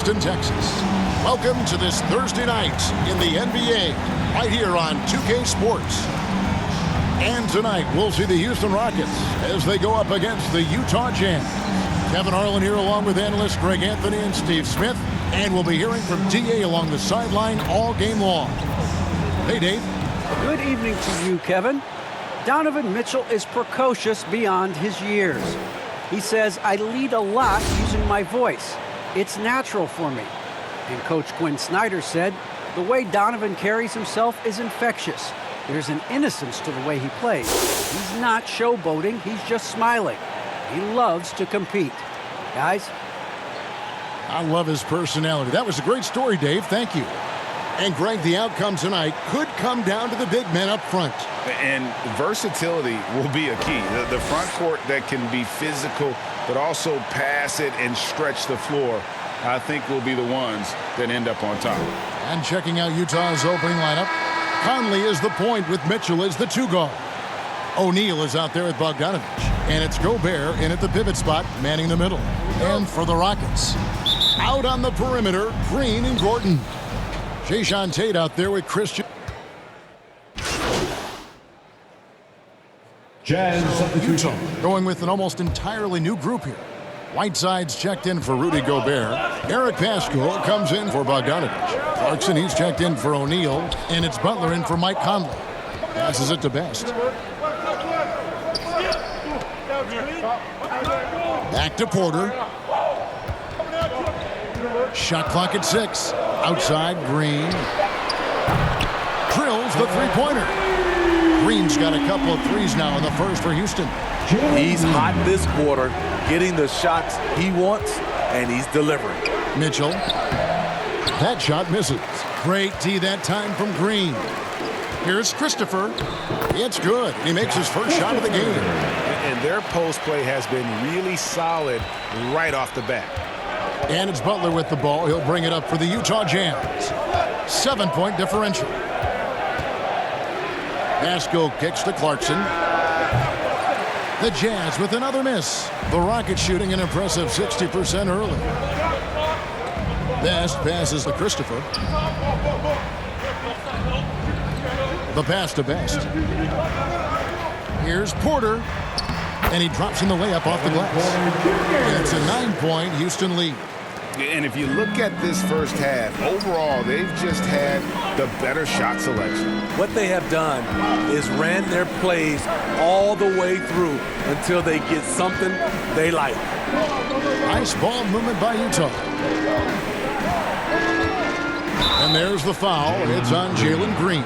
Houston, Texas. Welcome to this Thursday night in the NBA, right here on 2K Sports. And tonight, we'll see the Houston Rockets as they go up against the Utah Jazz. Kevin Harlan here along with analysts Greg Anthony and Steve Smith. And we'll be hearing from DA along the sideline all game long. Hey, Dave. Good evening to you, Kevin. Donovan Mitchell is precocious beyond his years. He says, I lead a lot using my voice. It's natural for me. And Coach Quinn Snyder said, the way Donovan carries himself is infectious. There's an innocence to the way he plays. He's not showboating, he's just smiling. He loves to compete. Guys? I love his personality. That was a great story, Dave. Thank you. And Greg, the outcome tonight could come down to the big men up front. And versatility will be a key. The front court that can be physical, but also pass it and stretch the floor, I think will be the ones that end up on top. And checking out Utah's opening lineup, Conley is the point with Mitchell as the two guard. O'Neal is out there with Bogdanovich. And it's Gobert in at the pivot spot, manning the middle. And for the Rockets, out on the perimeter, Green and Gordon. Jayshawn Tate out there with Christian. Utah going with an almost entirely new group here. Whiteside's checked in for Rudy Gobert. Eric Pascal comes in for Bogdanovich. Clarkson, he's checked in for O'Neal. And it's Butler in for Mike Conley. Passes it to Best. Back to Porter. Shot clock at 6. Outside, Green. Drills the three-pointer. Green's got a couple of threes now in the first for Houston. He's hot this quarter, getting the shots he wants, and he's delivering. Mitchell. That shot misses. Great D that time from Green. Here's Christopher. It's good. He makes his first shot of the game. And their post play has been really solid right off the bat. And it's Butler with the ball. He'll bring it up for the Utah Jazz. 7-point differential. Pascal kicks to Clarkson. The Jazz with another miss. The Rockets shooting an impressive 60% early. Best passes to Christopher. The pass to Best. Here's Porter. And he drops in the layup off the glass. And it's a 9-point Houston lead. And if you look at this first half, overall, they've just had the better shot selection. What they have done is ran their plays all the way through until they get something they like. Nice ball movement by Utah. And there's the foul. It's on Jalen Green.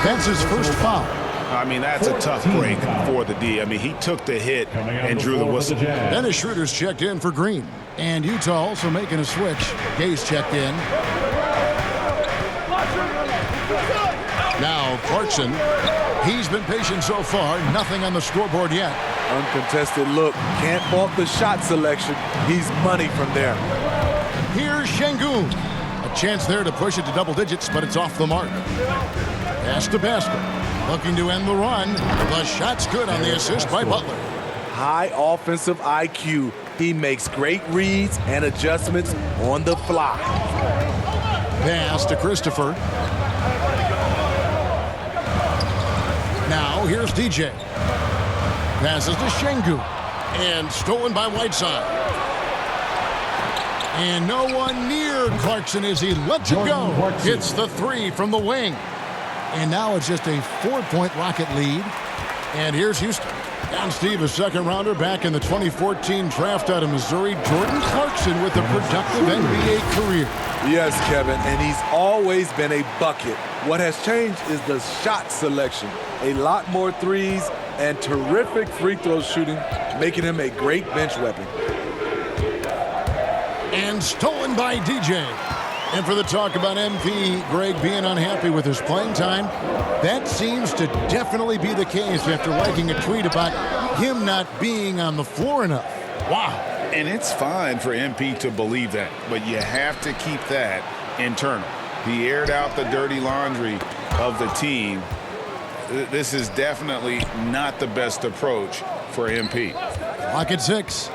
That's his first foul. I mean, that's a tough break for the D. I mean, he took the hit and drew the whistle. Dennis Schroeder's checked in for Green. And Utah also making a switch. Gay's checked in. Now Clarkson. He's been patient so far. Nothing on the scoreboard yet. Uncontested look. Can't fault the shot selection. He's money from there. Here's Şengün. A chance there to push it to double digits, but it's off the mark. Pass to Pascal. Looking to end the run. The shot's good on the assist by Butler. High offensive IQ. He makes great reads and adjustments on the fly. Pass to Christopher. Now here's DJ. Passes to Şengün. And stolen by Whiteside. And no one near Clarkson as he lets it go. Hits the three from the wing. And now it's just a 4-point Rocket lead. And here's Houston. And Steve, a second-rounder back in the 2014 draft out of Missouri. Jordan Clarkson with a productive NBA career. Yes, Kevin, and he's always been a bucket. What has changed is the shot selection. A lot more threes and terrific free throw shooting, making him a great bench weapon. And stolen by DJ. And for the talk about MP, Greg being unhappy with his playing time, that seems to definitely be the case after liking a tweet about him not being on the floor enough. Wow. And it's fine for MP to believe that, but you have to keep that internal. He aired out the dirty laundry of the team. This is definitely not the best approach for MP. Clock at 6.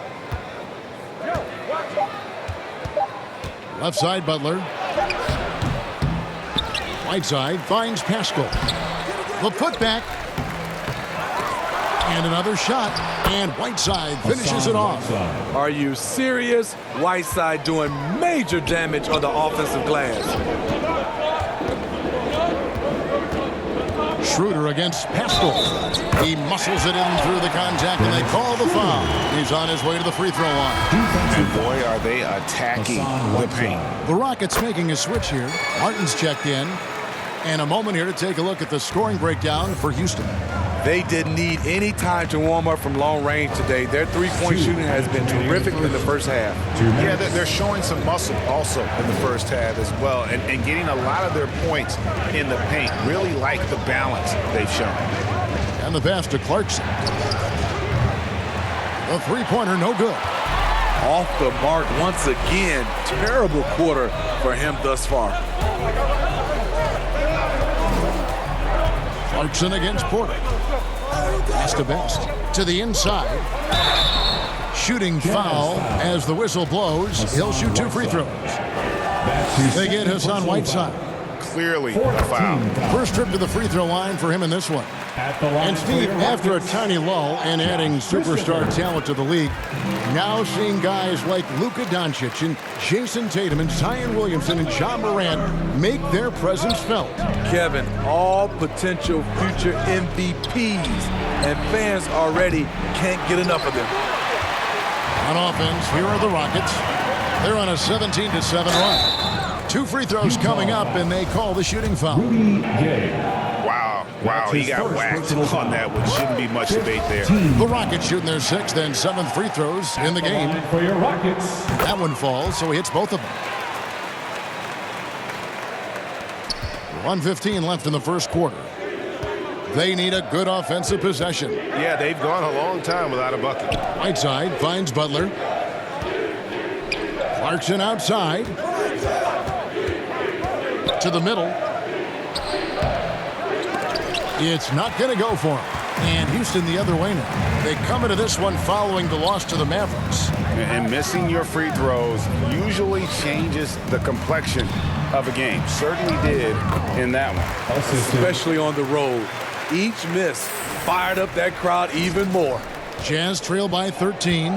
Left side, Butler. Right side finds Pascal. The putback. And another shot. And Whiteside finishes it off. Are you serious? Whiteside doing major damage on the offensive glass. Schroeder against Pascal. He muscles it in through the contact, and they call the foul. He's on his way to the free throw line. And boy, are they attacking the paint. The Rockets making a switch here. Martin's checked in. And a moment here to take a look at the scoring breakdown for Houston. They didn't need any time to warm up from long range today. Their three-point shooting has been terrific in the first half. Yeah, they're showing some muscle also in the first half as well, and getting a lot of their points in the paint. Really like the balance they've shown. And the pass to Clarkson. The three-pointer, no good. Off the mark once again. Terrible quarter for him thus far. Clarkson against Porter. Pass to Best. To the inside. Shooting foul as the whistle blows. He'll shoot 2 free throws. They get Hassan Whiteside. Clearly a foul. First trip to the free throw line for him in this one. And Steve, after a tiny lull and adding superstar talent to the league, now seeing guys like Luka Doncic and Jason Tatum and Zion Williamson and John Morant make their presence felt. Kevin, all potential future MVPs, and fans already can't get enough of them. On offense, here are the Rockets. They're on a 17-7 run. 2 free throws coming up, and they call the shooting foul. Wow, he got whacked on that one. Shouldn't be much debate there. The Rockets shooting their 6th and 7th free throws in the game. For your Rockets. That one falls, so he hits both of them. 1:15 left in the first quarter. They need a good offensive possession. Yeah, they've gone a long time without a bucket. Whiteside finds Butler. Clarkson outside. To the middle. It's not going to go for him. And Houston the other way now. They come into this one following the loss to the Mavericks. And missing your free throws usually changes the complexion of a game. Certainly did in that one. Especially on the road. Each miss fired up that crowd even more. Jazz trail by 13.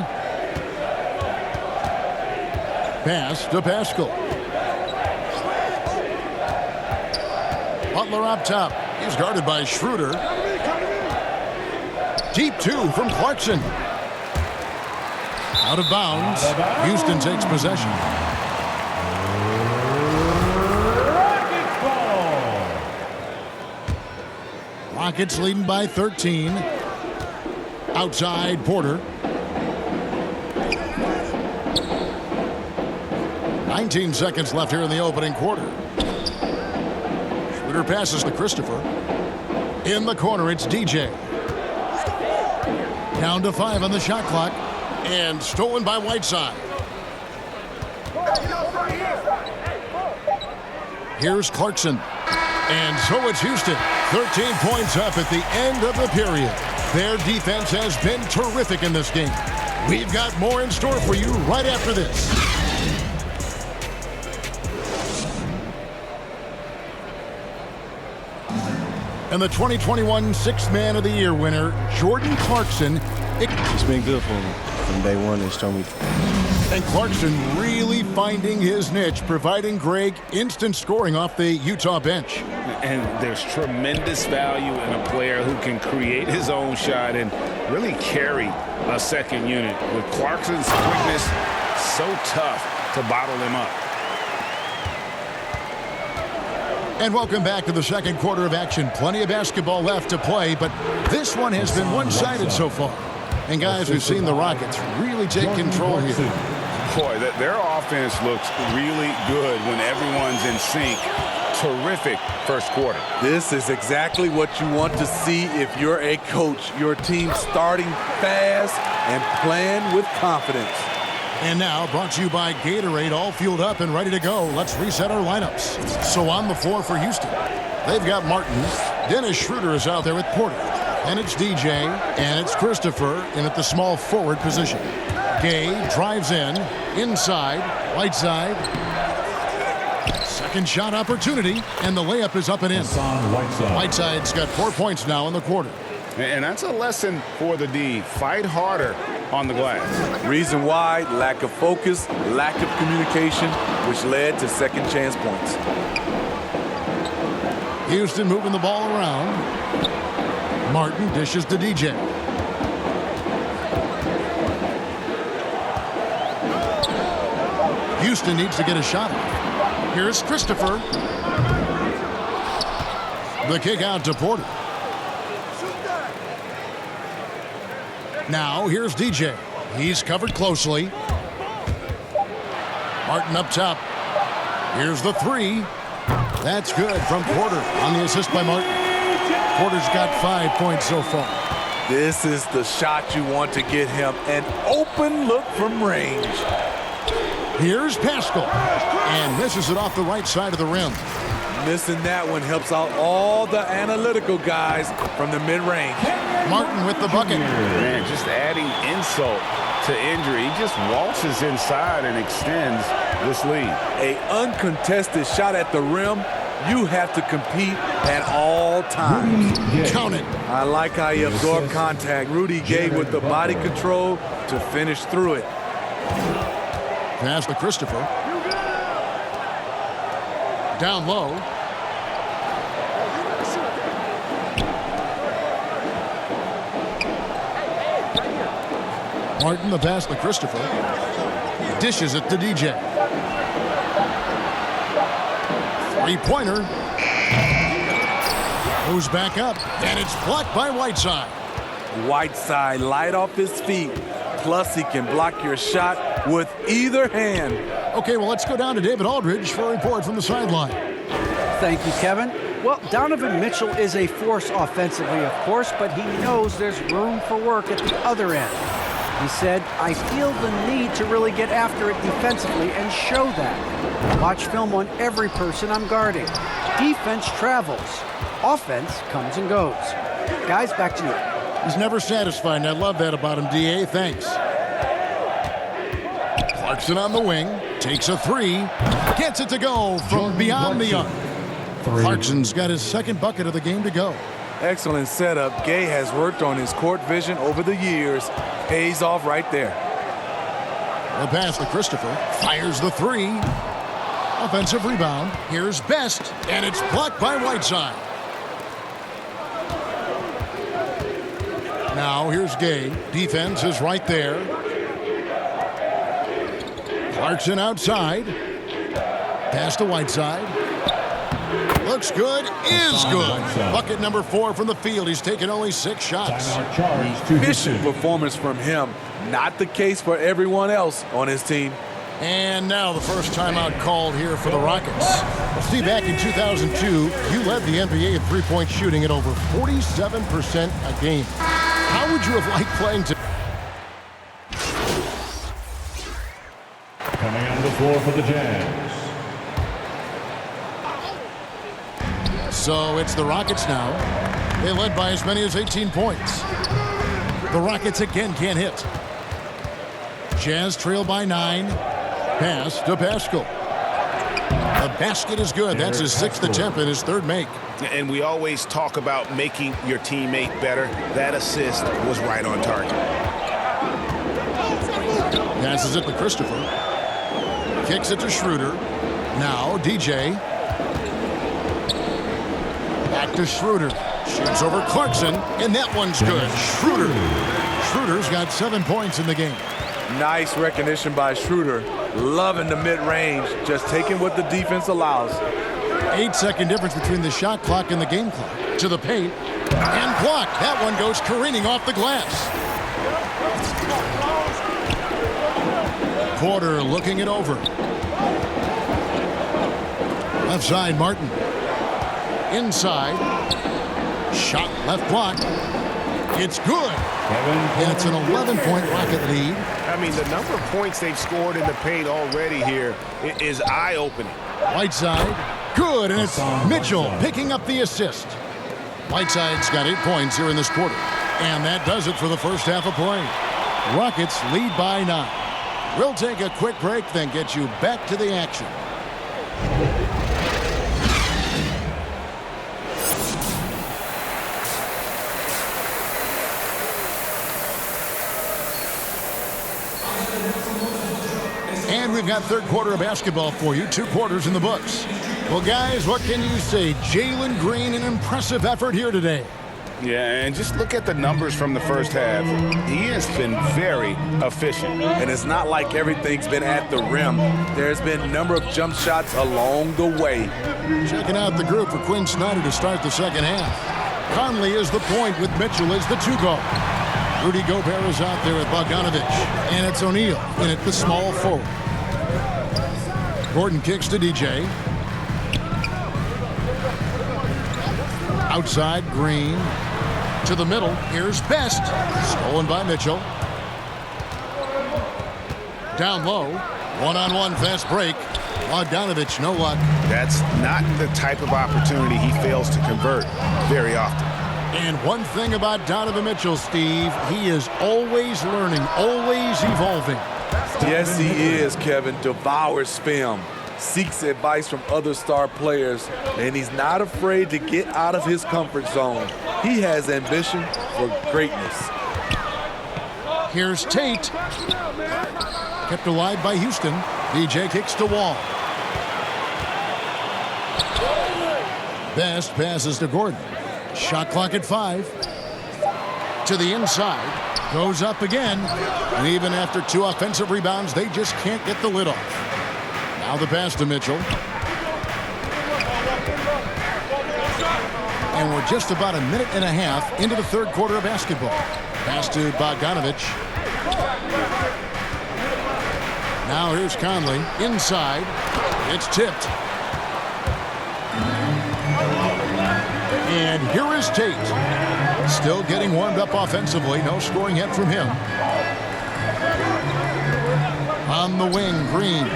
Pass to Pascal. Butler up top. He's guarded by Schroeder. Deep 2 from Clarkson. Out of bounds. Houston takes possession. Rockets leading by 13. Outside Porter. 19 seconds left here in the opening quarter. Schroeder passes to Christopher. In the corner, it's DJ. Down to 5 on the shot clock. And stolen by Whiteside. Here's Clarkson. And so it's Houston. 13 points up at the end of the period. Their defense has been terrific in this game. We've got more in store for you right after this. And the 2021 Sixth Man of the Year winner, Jordan Clarkson. It's been good for me from day one. It's shown me. And Clarkson really finding his niche, providing Greg instant scoring off the Utah bench. And there's tremendous value in a player who can create his own shot and really carry a second unit. With Clarkson's quickness, so tough to bottle him up. And welcome back to the second quarter of action. Plenty of basketball left to play, but this one has been one-sided so far. And guys, we've seen the Rockets really take control here. Boy, their offense looks really good when everyone's in sync. Terrific first quarter. This is exactly what you want to see if you're a coach. Your team starting fast and playing with confidence. And now, brought to you by Gatorade, all fueled up and ready to go. Let's reset our lineups. So on the floor for Houston, they've got Martin. Dennis Schroeder is out there with Porter. And it's DJ, and it's Christopher in at the small forward position. Gay drives in, inside, right side. Second shot opportunity, and the layup is up and in. Whiteside's got 4 points now in the quarter. And that's a lesson for the D. Fight harder on the glass. Reason why, lack of focus, lack of communication, which led to second chance points. Houston moving the ball around. Martin dishes to DJ. Houston needs to get a shot. Here's Christopher. The kick out to Porter. Now here's DJ. He's covered closely. Martin up top. Here's the three. That's good from Porter on the assist by Martin. Porter's got 5 points so far. This is the shot you want to get him. An open look from range. Here's Pascal. And misses it off the right side of the rim. Missing that one helps out all the analytical guys from the mid-range. Martin with the bucket. Man, just adding insult to injury. He just waltzes inside and extends this lead. A uncontested shot at the rim. You have to compete at all times. Count it. I like how he absorbed contact. Rudy Gay with the body control to finish through it. Pass to Christopher. Down low. Martin the pass to Christopher. Dishes it to DJ. Three-pointer. Moves back up, and it's blocked by Whiteside. Whiteside light off his feet. Plus, he can block your shot with either hand. Okay, well, let's go down to David Aldridge for a report from the sideline. Thank you, Kevin. Well, Donovan Mitchell is a force offensively, of course, but he knows there's room for work at the other end. He said, I feel the need to really get after it defensively and show that. Watch film on every person I'm guarding. Defense travels. Offense comes and goes. Guys, back to you. He's never satisfied, and I love that about him, D.A. Thanks. Clarkson on the wing. Takes a three. Gets it to go from beyond the arc. Clarkson's got his second bucket of the game to go. Excellent setup. Gay has worked on his court vision over the years. Pays off right there. The pass to Christopher. Fires the three. Offensive rebound. Here's Best, and it's blocked by Whiteside. Now here's Gay. Defense is right there. Clarkson outside. Pass to Whiteside. Looks good, is good. Bucket number 4 from the field. He's taken only 6 shots. Efficient performance from him. Not the case for everyone else on his team. And now the first timeout called here for the Rockets. Steve, back in 2002, you led the NBA in three-point shooting at over 47% a game. How would you have liked playing to? Coming on the floor for the Jazz. So it's the Rockets now. They led by as many as 18 points. The Rockets again can't hit. Jazz trail by 9. Pass to Pascal. The basket is good. That's his 6th attempt and his 3rd make. And we always talk about making your teammate better. That assist was right on target. Passes it to Christopher. Kicks it to Schroeder. Now DJ. Back to Schroeder. Shoots over Clarkson, and that one's good. Schroeder's got 7 points in the game. Nice recognition by Schroeder. Loving the mid-range, just taking what the defense allows. 8-second difference between the shot clock and the game clock. To the paint, and blocked. That one goes careening off the glass. Porter looking it over. Left side, Martin. Inside. Shot left block. It's good. It's an 11-point Rocket lead. I mean, the number of points they've scored in the paint already here is eye-opening. Whiteside, good, and it's Mitchell picking up the assist. Whiteside's got 8 points here in this quarter. And that does it for the first half of play. Rockets lead by 9. We'll take a quick break, then get you back to the action. And we've got third quarter of basketball for you. 2 quarters in the books. Well, guys, what can you say? Jalen Green, an impressive effort here today. Yeah, and just look at the numbers from the first half. He has been very efficient. And it's not like everything's been at the rim. There's been a number of jump shots along the way. Checking out the group for Quinn Snyder to start the second half. Conley is the point with Mitchell as the 2-guard. Rudy Gobert is out there with Bogdanovich. And it's O'Neal in at the small forward. Gordon kicks to DJ. Outside, Green. To the middle, here's Best. Stolen by Mitchell. Down low. One-on-one fast break. Bogdanovich, no luck. That's not the type of opportunity he fails to convert very often. And one thing about Donovan Mitchell, Steve, he is always learning, always evolving. Yes, he is, Kevin. Devours film, seeks advice from other star players, and he's not afraid to get out of his comfort zone. He has ambition for greatness. Here's Tate. Kept alive by Houston. DJ kicks to Wall. Best passes to Gordon. Shot clock at 5. To the inside. Goes up again. And even after 2 offensive rebounds, they just can't get the lid off. Now the pass to Mitchell. And we're just about a minute and a half into the third quarter of basketball. Pass to Bogdanovich. Now here's Conley. Inside. It's tipped. And here is Tate. Still getting warmed up offensively. No scoring yet from him. On the wing, Green.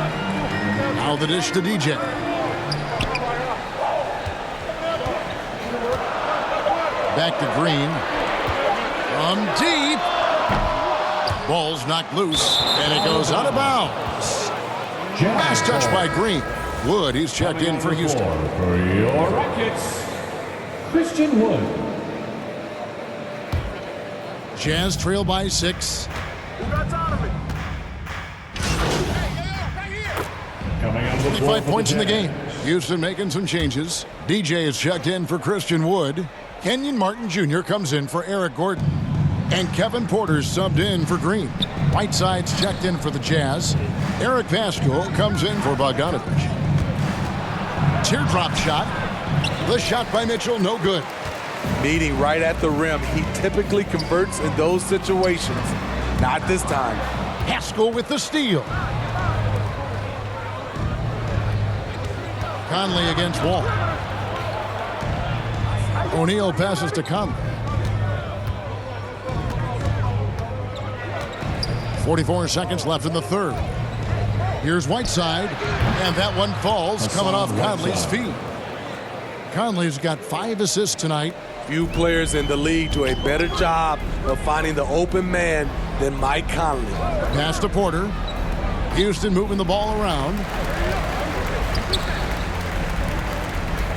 Now the dish to DJ. Back to Green. From deep. Ball's knocked loose, and it goes out of bounds. Last touch by Green. Wood, he's checked in for Houston. For your Rockets, Christian Wood. Jazz trail by 6. Coming on the 25 points in the game. Houston making some changes. DJ is checked in for Christian Wood. Kenyon Martin Jr. comes in for Eric Gordon. And Kevin Porter's subbed in for Green. Whiteside's checked in for the Jazz. Eric Pascal comes in for Bogdanovich. Teardrop shot. The shot by Mitchell, no good. Meeting right at the rim. He typically converts in those situations. Not this time. Pascal with the steal. Conley against Wall. O'Neal passes to Conley. 44 seconds left in the third. Here's Whiteside, and that one falls, coming off Conley's feet. Conley's got 5 assists tonight. Few players in the league do a better job of finding the open man than Mike Conley. Pass to Porter. Houston moving the ball around.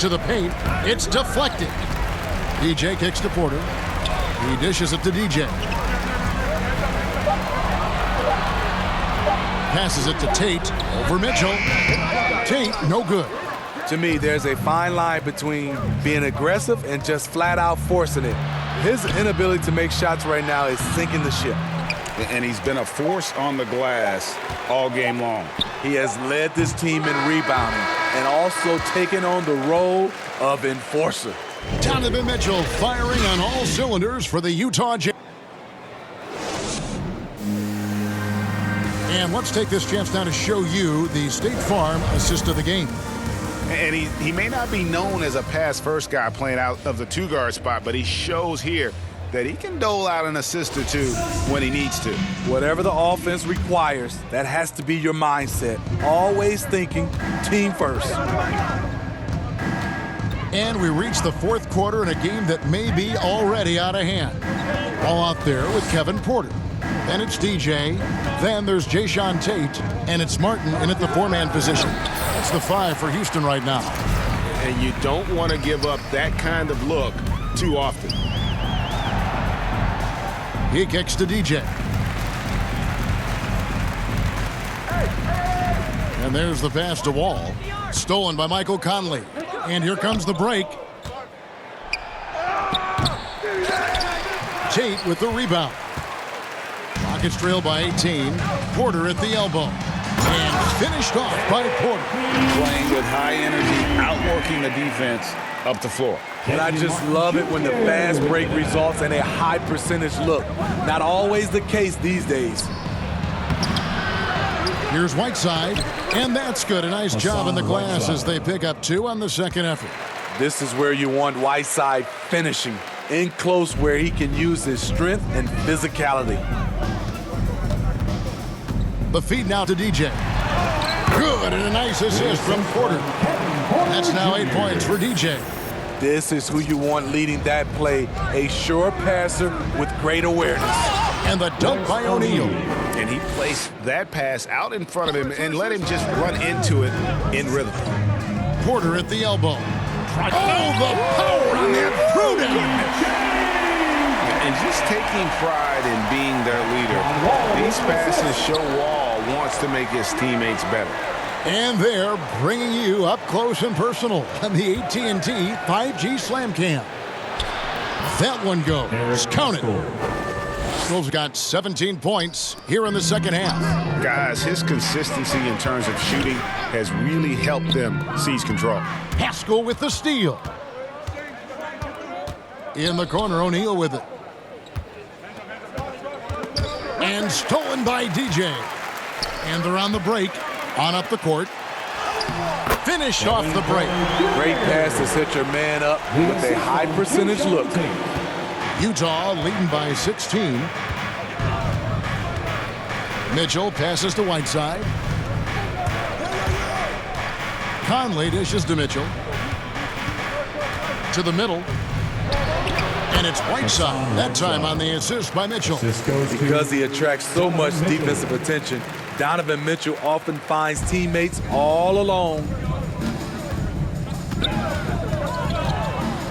To the paint. It's deflected. DJ kicks to Porter. He dishes it to DJ. Passes it to Tate over Mitchell. Tate, no good. To me, there's a fine line between being aggressive and just flat out forcing it. His inability to make shots right now is sinking the ship. And he's been a force on the glass all game long. He has led this team in rebounding and also taken on the role of enforcer. Donovan Mitchell firing on all cylinders for the Utah Jazz. And let's take this chance now to show you the State Farm assist of the game. And he may not be known as a pass-first guy playing out of the 2-guard spot, but he shows here that he can dole out an assist or 2 when he needs to. Whatever the offense requires, that has to be your mindset. Always thinking team first. And we reach the fourth quarter in a game that may be already out of hand. Ball out there with Kevin Porter. Then it's DJ. Then there's Jayshawn Tate. And it's Martin in at the 4-man position. That's the 5 for Houston right now. And you don't want to give up that kind of look too often. He kicks to DJ. And there's the pass to Wall. Stolen by Michael Conley. And here comes the break. Tate with the rebound. Rockets trail by 18. Porter at the elbow. And finished off by Porter. Playing with high energy, outworking the defense up the floor. And I just love it when the fast break results in a high percentage look. Not always the case these days. Here's Whiteside, and that's good. A nice job in the glass as they pick up 2 on the second effort. This is where you want Whiteside finishing, in close where he can use his strength and physicality. The feed now to DJ. Good, and a nice assist from Porter. That's now 8 points for DJ. This is who you want leading that play, a sure passer with great awareness. And the dunk by O'Neal. And he placed that pass out in front of him and let him just run into it in rhythm. Porter at the elbow. Oh, the power on that throwdown. And just taking pride in being their leader. These passes show Wall wants to make his teammates better. And they're bringing you up close and personal on the AT&T 5G Slam Cam. That one goes. Count it. Wolves got 17 points here in the second half. Guys, his consistency in terms of shooting has really helped them seize control. Haskell with the steal. In the corner, O'Neal with it. And stolen by DJ. And they're on the break. On up the court. Finish off the break. Great pass to set your man up with a high percentage look. Utah leading by 16. Mitchell passes to Whiteside. Conley dishes to Mitchell. To the middle. And it's Whiteside, that time on the assist by Mitchell. Because he attracts so much defensive attention, Donovan Mitchell often finds teammates all alone.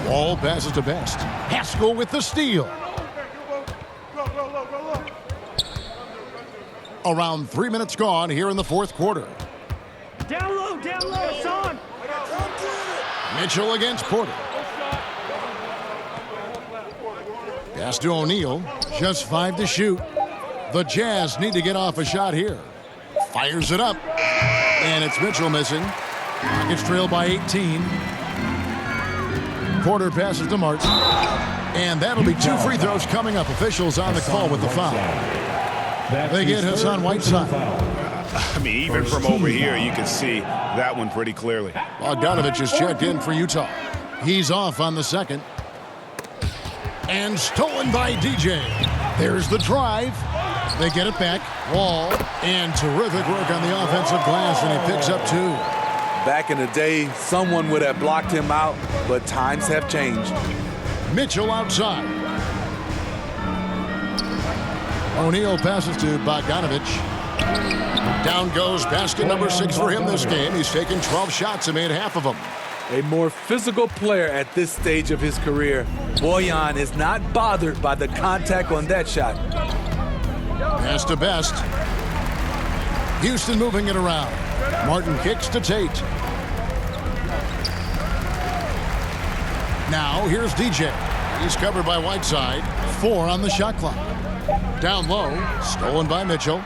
Wall passes to Best. Haskell with the steal. Around 3 minutes gone here in the fourth quarter. Down low, it's on. Mitchell against Porter. Pass to O'Neal. Just 5 to shoot. The Jazz need to get off a shot here. Fires it up. And it's Mitchell missing. Rockets trail by 18. Porter passes to Martin. And that'll be 2 free throws coming up. Officials on the call with the foul. They get Hassan Whiteside. I mean, even from over here, you can see that one pretty clearly. Bogdanovich is checked in for Utah. He's off on the second. And stolen by DJ. There's the drive. They get it back. Wall. And terrific work on the offensive glass, and he picks up 2. Back in the day, someone would have blocked him out, but times have changed. Mitchell outside. O'Neal passes to Bogdanovich. Down goes basket number 6 for him this game. He's taken 12 shots and made half of them. A more physical player at this stage of his career, Bojan is not bothered by the contact on that shot. Pass to Best. Houston moving it around. Martin kicks to Tate. Now here's DJ. He's covered by Whiteside. 4 on the shot clock. Down low, stolen by Mitchell.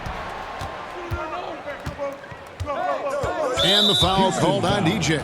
And the foul called on DJ.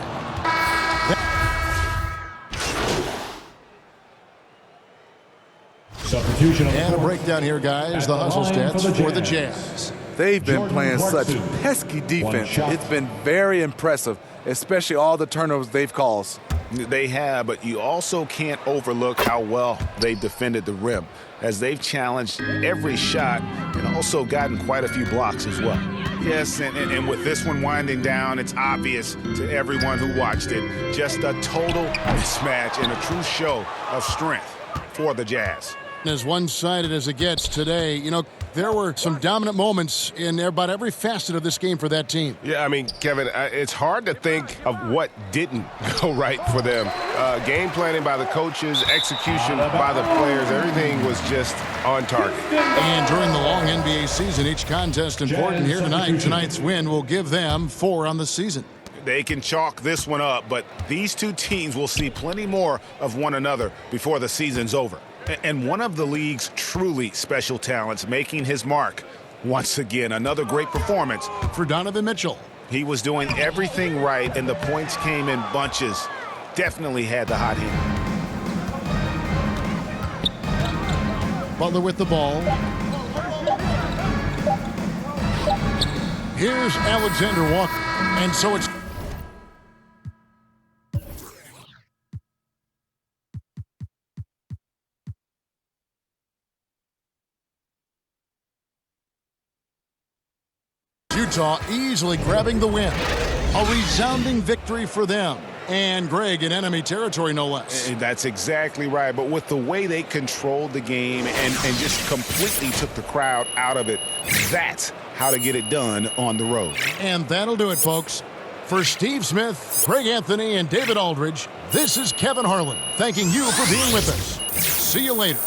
Substitution And a breakdown here, guys. The hustle stats for the Jazz. They've been playing such pesky defense. It's been very impressive, especially all the turnovers they've caused. They have, but you also can't overlook how well they've defended the rim, as they've challenged every shot and also gotten quite a few blocks as well. Yes, and with this one winding down, it's obvious to everyone who watched it, just a total mismatch and a true show of strength for the Jazz. As one-sided as it gets today, you know, There were some dominant moments in about every facet of this game for that team. Yeah, I mean, Kevin, it's hard to think of what didn't go right for them. Game planning by the coaches, execution by the players, everything was just on target. And during the long NBA season, each contest important here tonight. Tonight's win will give them 4 on the season. They can chalk this one up, but these two teams will see plenty more of one another before the season's over. And one of the league's truly special talents making his mark. Once again, another great performance for Donovan Mitchell. He was doing everything right, and the points came in bunches. Definitely had the hot hand. Butler with the ball. Here's Alexander Walker. And so it's Utah easily grabbing the win. A resounding victory for them. And Greg in enemy territory, no less. That's exactly right. But with the way they controlled the game and just completely took the crowd out of it, that's how to get it done on the road. And that'll do it, folks. For Steve Smith, Greg Anthony, and David Aldridge, this is Kevin Harlan thanking you for being with us. See you later.